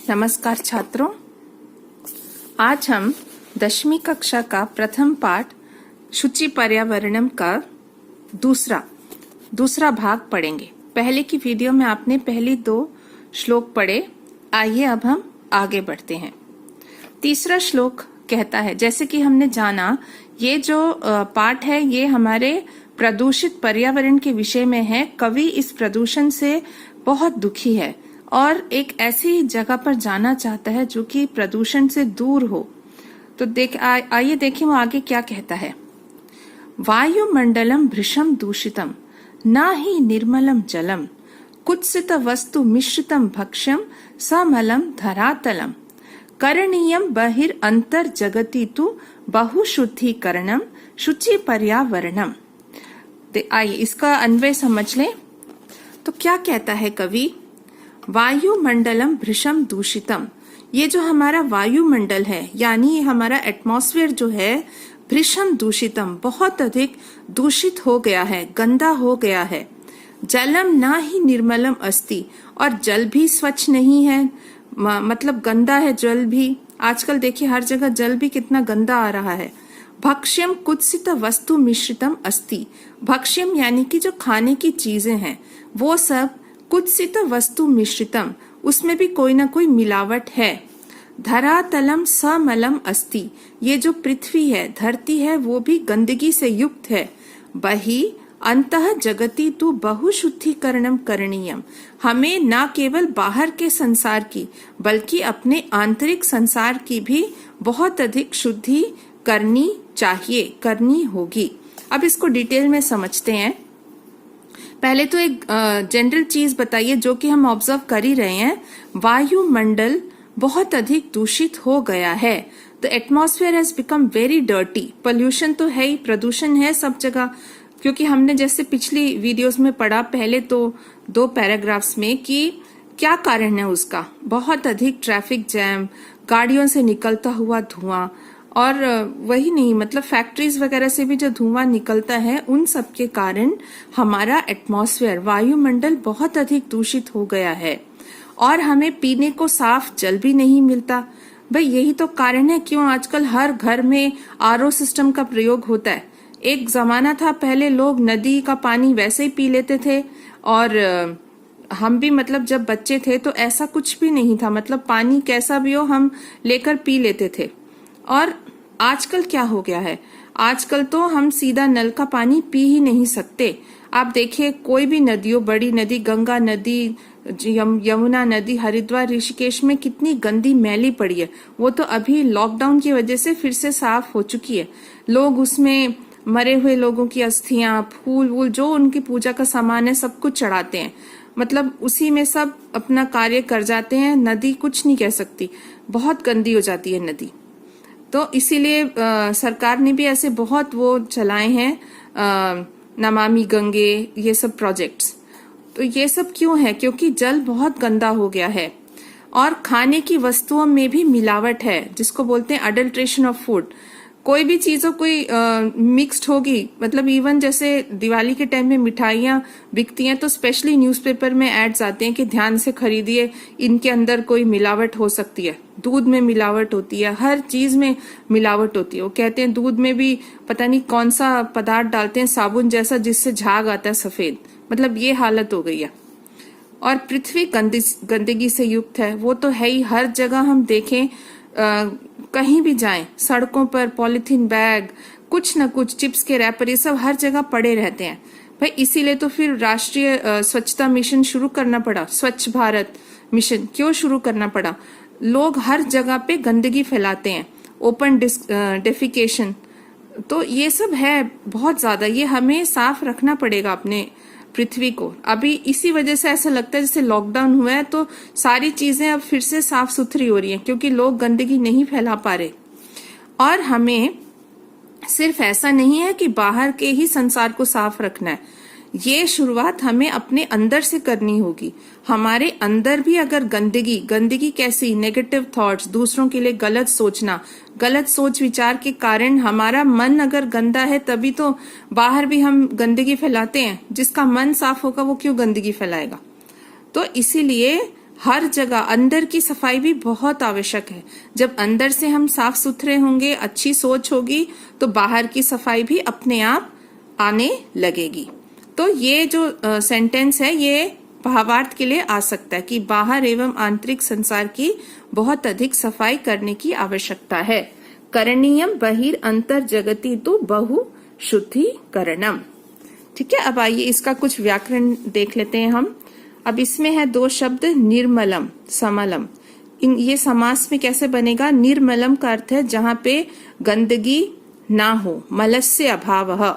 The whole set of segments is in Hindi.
नमस्कार छात्रों, आज हम 10वीं कक्षा का प्रथम पाठ शुचि पर्यावरणम का दूसरा भाग पढ़ेंगे। पहले की वीडियो में आपने पहली 2 श्लोक पढ़े। आइए अब हम आगे बढ़ते हैं। तीसरा श्लोक कहता है, जैसे कि हमने जाना ये जो पाठ है ये हमारे प्रदूषित पर्यावरण के विषय में है। कवि इस प्रदूषण से बहुत दुखी है और एक ऐसी जगह पर जाना चाहता है जो कि प्रदूषण से दूर हो। तो आइए देखें वो आगे क्या कहता है। वायुमंडलम भृशम दूषितम न ही निर्मलम जलम कुत्सित वस्तु मिश्रितम भक्ष्यम समलम धरातलम करणीयम बहिर अंतर जगति तु बहुशुद्धिकरणम शुचि पर्यावरणम। आइए इसका अन्वय समझ लें। तो क्या कहता है कवि, वायुमंडलम भृशम दूषितम, ये जो हमारा वायुमंडल है यानी हमारा एटमॉस्फेयर जो है, भृशम दूषितम बहुत अधिक दूषित हो गया है, गंदा हो गया है। जलम ना ही निर्मलम अस्ति, और जल भी स्वच्छ नहीं है, मतलब गंदा है जल भी। आजकल देखिए हर जगह जल भी कितना गंदा आ रहा है। भक्ष्यम कुत्सित वस्तु मिश्रितम अस्ति, भक्ष्यम यानी कि जो खाने की चीजें हैं वो सब कुत्सित वस्तु मिश्रितम, उसमें भी कोई ना कोई मिलावट है। धरातलम समलम अस्ति, ये जो पृथ्वी है, धरती है, वो भी गंदगी से युक्त है। बहि अंतः जगति तु बहुशुद्धिकरणम करणीयम, हमें ना केवल बाहर के संसार की बल्कि अपने आंतरिक संसार की भी बहुत अधिक शुद्धि करनी चाहिए, करनी होगी। अब इसको डिटेल में समझते हैं। पहले तो एक जनरल चीज बताइए जो कि हम ऑब्जर्व कर ही रहे हैं, वायुमंडल बहुत अधिक दूषित हो गया है। तो atmosphere has become very dirty, pollution तो है ही, प्रदूषण है सब जगह। क्योंकि हमने जैसे पिछली वीडियोस में पढ़ा पहले तो 2 पैराग्राफ्स में कि क्या कारण है उसका, बहुत अधिक ट्रैफिक जैम, गाड़ियों से निकलता हुआ धुआं, और वही नहीं मतलब फैक्ट्रीज वगैरह से भी जो धुआं निकलता है उन सब के कारण हमारा एटमॉस्फेयर, वायुमंडल बहुत अधिक दूषित हो गया है। और हमें पीने को साफ जल भी नहीं मिलता। भाई यही तो कारण है क्यों आजकल हर घर में आरओ सिस्टम का प्रयोग होता है। एक जमाना था पहले लोग नदी का पानी वैसे ही पी लेते थे, और हम भी मतलब जब बच्चे थे तो ऐसा कुछ भी नहीं था, मतलब पानी कैसा भी हो हम लेकर पी लेते थे। और आजकल क्या हो गया है, आजकल तो हम सीधा नल का पानी पी ही नहीं सकते। आप देखिए कोई भी नदियों, बड़ी नदी गंगा नदी, यमुना नदी, हरिद्वार, ऋषिकेश में कितनी गंदी मैली पड़ी है। वो तो अभी लॉकडाउन की वजह से फिर से साफ हो चुकी है। लोग उसमें मरे हुए लोगों की अस्थियां, फूल वूल, जो उनकी पूजा का सामान है सब कुछ चढ़ाते हैं, मतलब उसी में सब अपना कार्य कर जाते हैं। नदी कुछ नहीं कह सकती, बहुत गंदी हो जाती है नदी। तो इसीलिए सरकार ने भी ऐसे बहुत वो चलाए हैं, नमामि गंगे, ये सब प्रोजेक्ट्स। तो ये सब क्यों है, क्योंकि जल बहुत गंदा हो गया है और खाने की वस्तुओं में भी मिलावट है, जिसको बोलते हैं अडल्ट्रेशन ऑफ फूड। कोई भी चीजों कोई मिक्स्ड होगी, मतलब इवन जैसे दिवाली के टाइम में मिठाइयाँ बिकती हैं तो स्पेशली न्यूज़पेपर में एड्स आते हैं कि ध्यान से खरीदिए, इनके अंदर कोई मिलावट हो सकती है। दूध में मिलावट होती है, हर चीज में मिलावट होती है। वो कहते हैं दूध में भी पता नहीं कौन सा पदार्थ डालते हैं, साबुन जैसा, जिससे झाग आता है सफेद, मतलब ये हालत हो गई है। और पृथ्वी गंदगी से युक्त है, वो तो है ही। हर जगह हम देखें, कहीं भी जाएं, सड़कों पर पॉलिथीन बैग, कुछ न कुछ चिप्स के रैपर, ये सब हर जगह पड़े रहते हैं। भाई इसीलिए तो फिर राष्ट्रीय स्वच्छता मिशन शुरू करना पड़ा। स्वच्छ भारत मिशन क्यों शुरू करना पड़ा? लोग हर जगह पे गंदगी फैलाते हैं, ओपन डेफिकेशन, तो ये सब है बहुत ज्यादा। ये हमें साफ रखना पड़ेगा अपने पृथ्वी को। अभी इसी वजह से ऐसा लगता है जैसे लॉकडाउन हुआ है तो सारी चीजें अब फिर से साफ सुथरी हो रही हैं, क्योंकि लोग गंदगी नहीं फैला पा रहे। और हमें सिर्फ ऐसा नहीं है कि बाहर के ही संसार को साफ रखना है, ये शुरुआत हमें अपने अंदर से करनी होगी। हमारे अंदर भी अगर गंदगी कैसी, नेगेटिव थॉट्स, दूसरों के लिए गलत सोचना, गलत सोच विचार के कारण हमारा मन अगर गंदा है तभी तो बाहर भी हम गंदगी फैलाते हैं। जिसका मन साफ होगा वो क्यों गंदगी फैलाएगा? तो इसीलिए हर जगह अंदर की सफाई भी बहुत आवश्यक है। जब अंदर से हम साफ सुथरे होंगे, अच्छी सोच होगी, तो बाहर की सफाई भी अपने आप आने लगेगी। तो ये जो सेंटेंस है ये भावार्थ के लिए आ सकता है कि बाहर एवं आंतरिक संसार की बहुत अधिक सफाई करने की आवश्यकता है। करणीयम बहिर अंतर जगति तो बहु शुद्धिकरणम। ठीक है, अब आइए इसका कुछ व्याकरण देख लेते हैं हम। अब इसमें है दो शब्द निर्मलम, समलम। ये समास में कैसे बनेगा? निर्मलम का अर्थ है जहां पे गंदगी ना हो, मलस्य अभावः।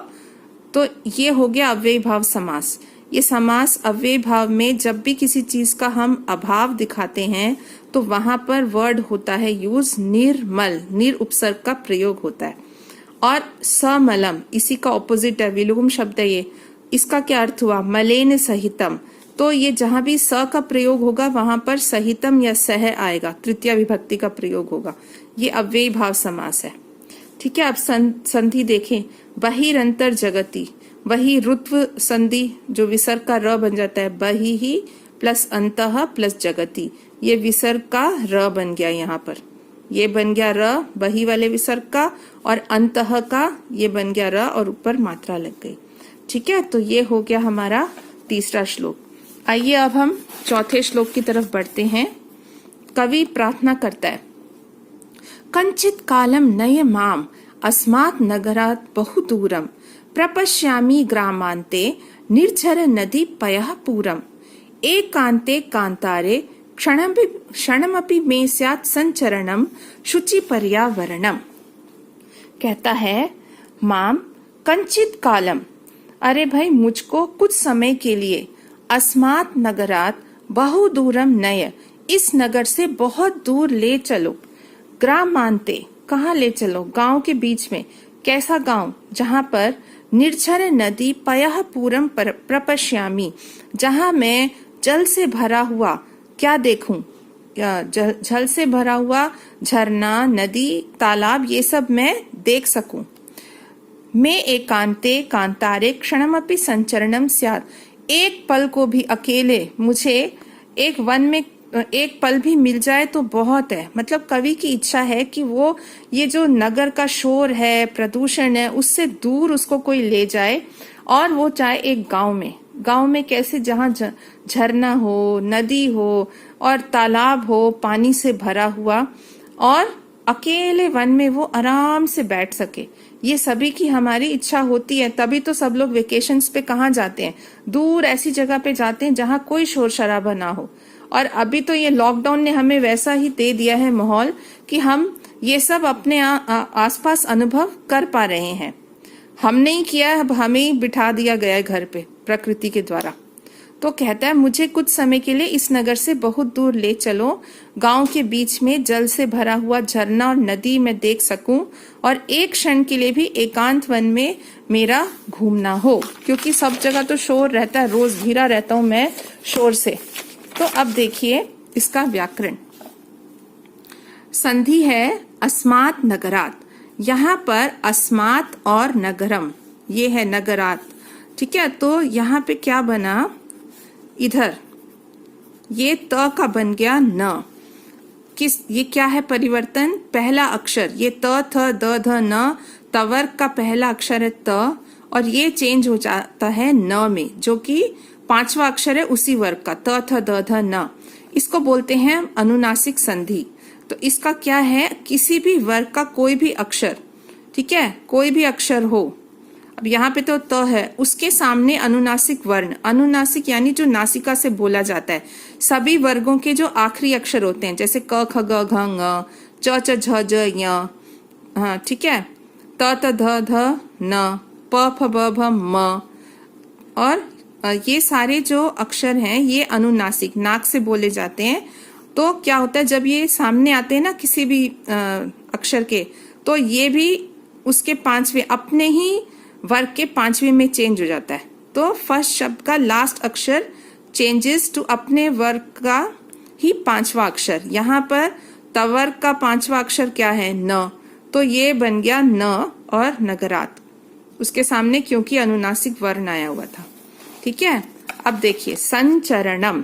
तो ये हो गया अव्ययी भाव समास। ये समास अव्ययी भाव में जब भी किसी चीज का हम अभाव दिखाते हैं तो वहां पर वर्ड होता है यूज निर्मल, निर उपसर्ग का प्रयोग होता है। और समलम इसी का ऑपोजिट है, विलोम शब्द है ये। इसका क्या अर्थ हुआ? मलेन सहितम। तो ये जहां भी स का प्रयोग होगा वहां पर सहितम या सह आएगा, तृतीय विभक्ति का प्रयोग होगा। ये अव्ययी भाव समास है। ठीक है, अब संधि देखें। बहिरंतर जगति, वही रुत्व संधि जो विसर्ग का र बन जाता है, बहि ही प्लस अंतः प्लस जगति, ये विसर्ग का र बन गया। यहाँ पर ये बन गया र बही वाले विसर्ग का, और अंतः का ये बन गया र और ऊपर मात्रा लग गई। ठीक है, तो ये हो गया हमारा तीसरा श्लोक। आइए अब हम चौथे श्लोक की तरफ बढ़ते हैं। कवि प्रार्थना करता है, कंचित कालम नय माम अस्मात् नगरात् बहु दूरम प्रपश्यामि ग्रामान्ते निर्झर नदी पयः पूरम एकान्ते कान्तारे क्षणमपि मे स्यात् संचरणम शुचि पर्यावरणम। कहता है माम कंचित कालम, अरे भाई मुझको कुछ समय के लिए, अस्मात् नगरात् बहु दूरम नय, इस नगर से बहुत दूर ले चलो, ग्रामान्ते कहाँ ले चलो? गांव के बीच में। कैसा गांव? जहां पर निर्झर नदी पयः पूरम प्रपश्यामि, जहां मैं जल से भरा हुआ क्या देखूं? जल से भरा हुआ झरना, नदी, तालाब, ये सब मैं देख सकूं। मैं एकांते कांतारे क्षणमपि संचरणम स्यात्, एक पल को भी अकेले मुझे एक वन में एक पल भी मिल जाए तो बहुत है। मतलब कवि की इच्छा है कि वो ये जो नगर का शोर है, प्रदूषण है, उससे दूर उसको कोई ले जाए, और वो चाहे एक गांव में कैसे, जहां झरना हो, नदी हो और तालाब हो पानी से भरा हुआ, और अकेले वन में वो आराम से बैठ सके। ये सभी की हमारी इच्छा होती है, तभी तो सब लोग वेकेशंस पे कहाँ जाते हैं? दूर ऐसी जगह पे जाते हैं जहां कोई शोर शराबा ना हो। और अभी तो ये लॉकडाउन ने हमें वैसा ही दे दिया है माहौल कि हम ये सब अपने आसपास अनुभव कर पा रहे हैं। हम नहीं किया, अब हमें ही बिठा दिया गया है घर पे प्रकृति के द्वारा। तो कहता है मुझे कुछ समय के लिए इस नगर से बहुत दूर ले चलो, गांव के बीच में जल से भरा हुआ झरना और नदी में देख सकूं, और एक क्षण के लिए भी एकांत वन में मेरा घूमना हो, क्योंकि सब जगह तो शोर रहता है, रोज घिरा रहता हूं मैं शोर से। तो अब देखिए इसका व्याकरण। संधि है अस्मात् नगरात्, यहाँ पर अस्मात् और नगरम, ये है नगरात्। ठीक है, तो यहाँ पे क्या बना? इधर ये त का बन गया न। ये क्या है परिवर्तन? पहला अक्षर, ये त थ द ध न, तवर्ग का पहला अक्षर है त, और ये चेंज हो जाता है न में, जो कि पांचवा अक्षर है उसी वर्ग का, त थ द ध न। इसको बोलते हैं अनुनासिक संधि। तो इसका क्या है? किसी भी वर्ग का कोई भी अक्षर, ठीक है, कोई भी अक्षर हो। अब यहाँ पे तो त है, उसके सामने अनुनासिक वर्ण, अनुनासिक यानी जो नासिका से बोला जाता है, सभी वर्गों के जो आखिरी अक्षर होते हैं, जैसे क ख ग घ ङ, च च झ ज य, हाँ ठीक है, त त ध ध न, प फ ब भ म, और ये सारे जो अक्षर हैं ये अनुनासिक, नाक से बोले जाते हैं। तो क्या होता है जब ये सामने आते हैं ना किसी भी अक्षर के, तो ये भी उसके पांचवें, अपने ही वर्ग के पांचवें में चेंज हो जाता है। तो फर्स्ट शब्द का लास्ट अक्षर चेंजेस टू अपने वर्ग का ही पांचवा अक्षर। यहाँ पर तवर्ग का पांचवा अक्षर क्या है? न, तो ये बन गया न और नगरात् उसके सामने, क्योंकि अनुनासिक वर्ण आया हुआ था। ठीक है, अब देखिए संचरणम,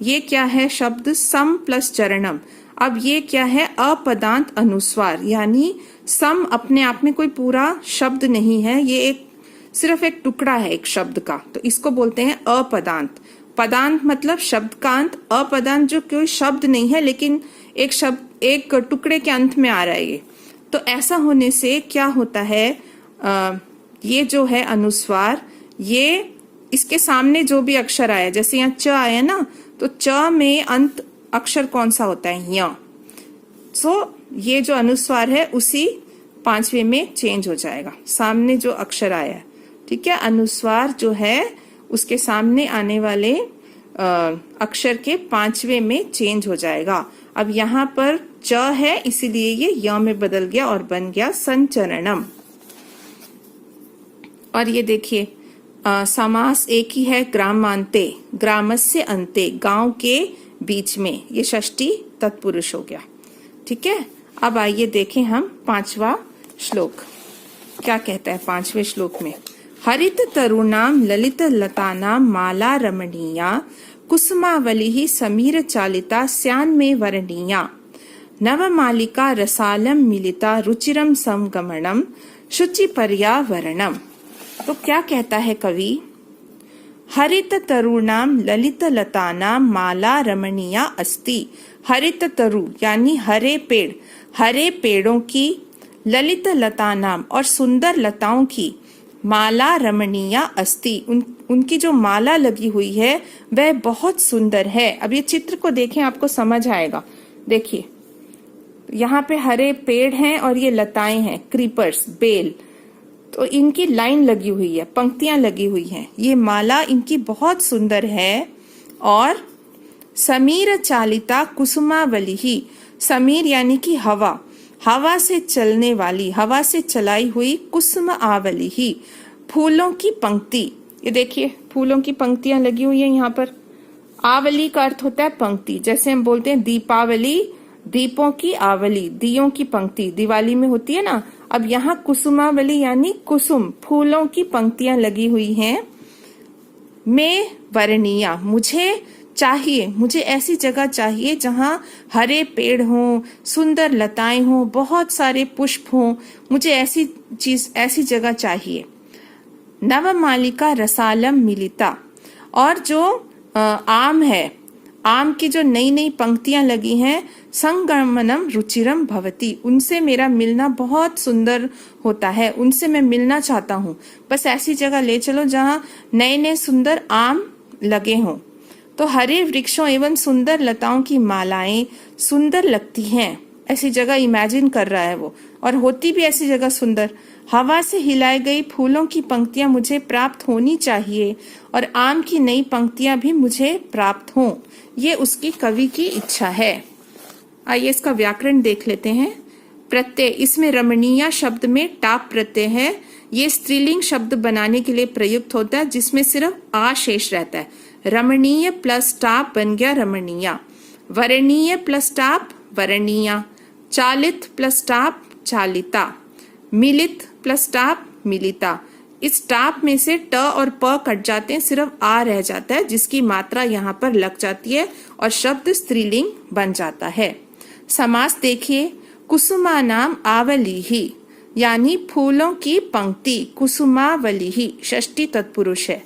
ये क्या है शब्द सम प्लस चरणम। अब ये क्या है अपदांत अनुस्वार, यानी सम अपने आप में कोई पूरा शब्द नहीं है, ये एक सिर्फ एक टुकड़ा है एक शब्द का, तो इसको बोलते हैं अपदांत। पदांत मतलब शब्द का अंत, अपदांत जो कोई शब्द नहीं है लेकिन एक शब्द एक टुकड़े के अंत में आ रहा है ये। तो ऐसा होने से क्या होता है, ये जो है अनुस्वार, ये इसके सामने जो भी अक्षर आया, जैसे यहाँ च आया ना, तो च में अंत अक्षर कौन सा होता है, य। सो ये जो अनुस्वार है उसी 5वें में चेंज हो जाएगा, सामने जो अक्षर आया है। ठीक है, अनुस्वार जो है उसके सामने आने वाले अक्षर के 5वें में चेंज हो जाएगा। अब यहाँ पर च है इसीलिए ये य में बदल गया और बन गया संचरणम। और ये देखिए समास एक ही है, ग्रामांते, ग्रामस्य अंते, गांव के बीच में, ये षष्ठी तत्पुरुष हो गया। ठीक है, अब आइए देखें हम 5वां श्लोक क्या कहता है। 5वें श्लोक में हरित तरुणाम ललित लतानाम माला रमणीया कुसुमावली समीर चालिता स्यान में वर्णीया नवमालिका रसालम मिलिता रुचिरम समगमनम शुचि पर्यावरणम। तो क्या कहता है कवि, हरित तरुणाम ललित लतानाम माला रमणीया अस्ति। हरित तरु यानी हरे पेड़, हरे पेड़ों की, ललित लतानाम और सुंदर लताओं की, माला रमणीया अस्ति उनकी जो माला लगी हुई है वह बहुत सुंदर है। अब ये चित्र को देखें आपको समझ आएगा। देखिए यहाँ पे हरे पेड़ हैं और ये लताएं हैं, क्रीपर्स, बेल, तो इनकी लाइन लगी हुई है, पंक्तियां लगी हुई हैं। ये माला इनकी बहुत सुंदर है। और समीर चालिता कुसुमावली ही, समीर यानी कि हवा, हवा से चलने वाली, हवा से चलाई हुई, कुसुम आवली ही, फूलों की पंक्ति। ये देखिए फूलों की पंक्तियां लगी हुई है यहाँ पर। आवली का अर्थ होता है पंक्ति, जैसे हम बोलते हैं दीपावली, दीपों की आवली, दियों की पंक्ति दिवाली में होती है ना। अब यहाँ कुसुमावली यानी कुसुम, फूलों की पंक्तियां लगी हुई हैं। मैं वर्णीया, मुझे चाहिए, मुझे ऐसी जगह चाहिए जहां हरे पेड़ हों, सुंदर लताएं हों, बहुत सारे पुष्प हों, मुझे ऐसी चीज, ऐसी जगह चाहिए। नवमालिका रसालम मिलिता, और जो आम है, आम की जो नई नई पंक्तियां लगी हैं, संगमनम रुचिरम भवति, उनसे मेरा मिलना बहुत सुंदर होता है, उनसे मैं मिलना चाहता हूँ। बस ऐसी जगह ले चलो जहां नए नए सुंदर आम लगे हों। तो हरे वृक्षों एवं सुंदर लताओं की मालाएं सुंदर लगती हैं, ऐसी जगह इमेजिन कर रहा है वो, और होती भी ऐसी जगह सुंदर। हवा से हिलाई गई फूलों की पंक्तियां मुझे प्राप्त होनी चाहिए और आम की नई पंक्तियां भी मुझे प्राप्त हों, ये उसकी कवि की इच्छा है। आइए इसका व्याकरण देख लेते हैं। प्रत्यय, इसमें रमणीय शब्द में टाप प्रत्यय है। ये स्त्रीलिंग शब्द बनाने के लिए प्रयुक्त होता है जिसमें सिर्फ आ शेष रहता है। रमणीय प्लस टाप बन गया रमणीया, वरणीय प्लस टाप वरणीया, चालित प्लस टाप चालिता, मिलित प्लस टाप मिलिता। इस टाप में से ट और प कट जाते हैं, सिर्फ आ रह जाता है जिसकी मात्रा यहाँ पर लग जाती है और शब्द स्त्रीलिंग बन जाता है। समास देखिए, कुसुमा नाम आवली ही, यानी फूलों की पंक्ति, कुसुमावली ही षष्ठी तत्पुरुष है।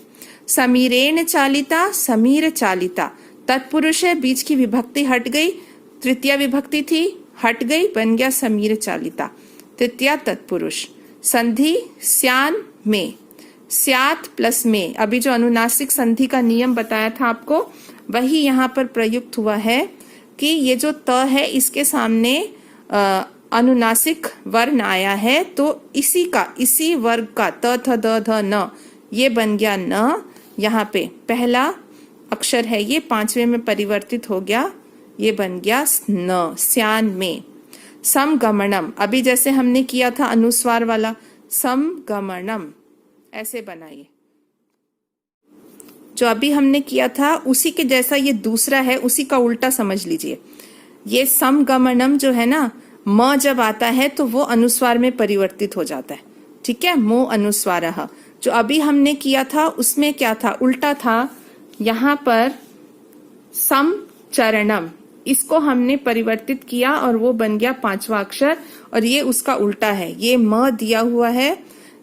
समीरेण चालिता, समीर चालिता तत्पुरुष है, बीच की विभक्ति हट गई, तृतीया विभक्ति थी हट गई, बन गया समीर चालिता, तृतीया तत्पुरुष। संधि स्यान में, स्यात प्लस में, अभी जो अनुनासिक संधि का नियम बताया था आपको वही यहाँ पर प्रयुक्त हुआ है कि ये जो त है इसके सामने अनुनासिक वर्ण आया है, तो इसी का, इसी वर्ग का त थ द ध न, ये बन गया न। यहाँ पे पहला अक्षर है ये 5वें में परिवर्तित हो गया, ये बन गया न, स्यान में। समगमनम, अभी जैसे हमने किया था अनुस्वार वाला, समगमनम ऐसे बनाइए। जो अभी हमने किया था उसी के जैसा ये दूसरा है, उसी का उल्टा समझ लीजिए। ये समगमनम जो है ना, म जब आता है तो वो अनुस्वार में परिवर्तित हो जाता है। ठीक है, मो अनुस्वारः। जो अभी हमने किया था उसमें क्या था, उल्टा था। यहाँ पर सम चरणम, इसको हमने परिवर्तित किया और वो बन गया पांचवा अक्षर, और ये उसका उल्टा है। ये म दिया हुआ है,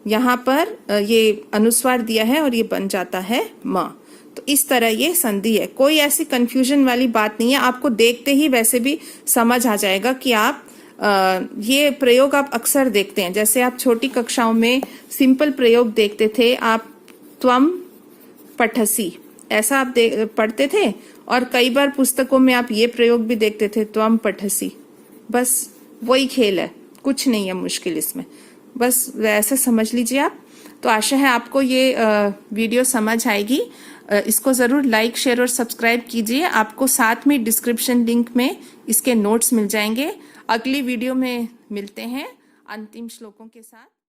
यहाँ पर ये अनुस्वार दिया है और ये बन जाता है म। तो इस तरह ये संधि है। कोई ऐसी कंफ्यूजन वाली बात नहीं है, आपको देखते ही वैसे भी समझ आ जाएगा कि आप ये प्रयोग आप अक्सर देखते हैं। जैसे आप छोटी कक्षाओं में सिंपल प्रयोग देखते थे, आप त्वम पठसी, ऐसा आप पढ़ते थे, और कई बार पुस्तकों में आप ये प्रयोग भी देखते थे, त्वम पठसी। बस वही खेल है, कुछ नहीं है मुश्किल इसमें, बस वैसे समझ लीजिए आप। तो आशा है आपको ये वीडियो समझ आएगी। इसको जरूर लाइक, शेयर और सब्सक्राइब कीजिए। आपको साथ में डिस्क्रिप्शन लिंक में इसके नोट्स मिल जाएंगे। अगली वीडियो में मिलते हैं अंतिम श्लोकों के साथ।